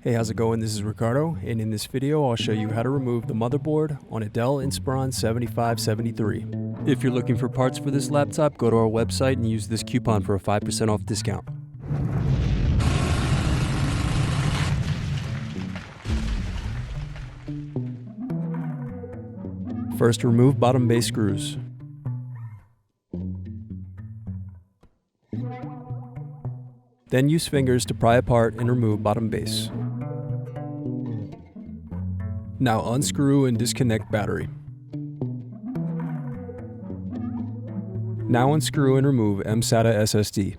Hey, how's it going? This is Ricardo, and in this video I'll show you how to remove the motherboard on a Dell Inspiron 7573. If you're looking for parts for this laptop, go to our website and use this coupon for a 5% off discount. First, remove bottom base screws. Then use fingers to pry apart and remove bottom base. Now unscrew and disconnect battery. Now unscrew and remove mSATA SSD.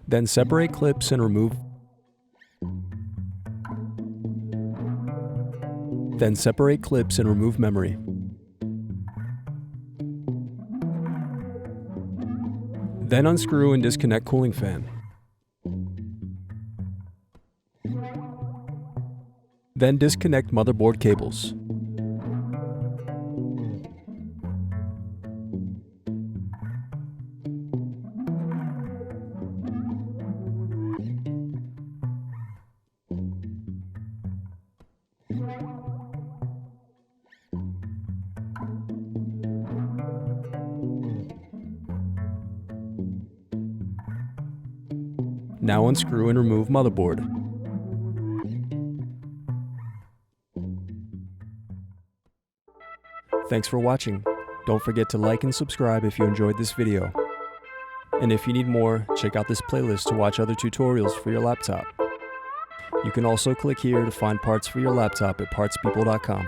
Then separate clips and remove. Then separate clips and remove memory. Then unscrew and disconnect cooling fan. Then disconnect motherboard cables. Now unscrew and remove motherboard. Thanks for watching. Don't forget to like and subscribe if you enjoyed this video. And if you need more, check out this playlist to watch other tutorials for your laptop. You can also click here to find parts for your laptop at partspeople.com.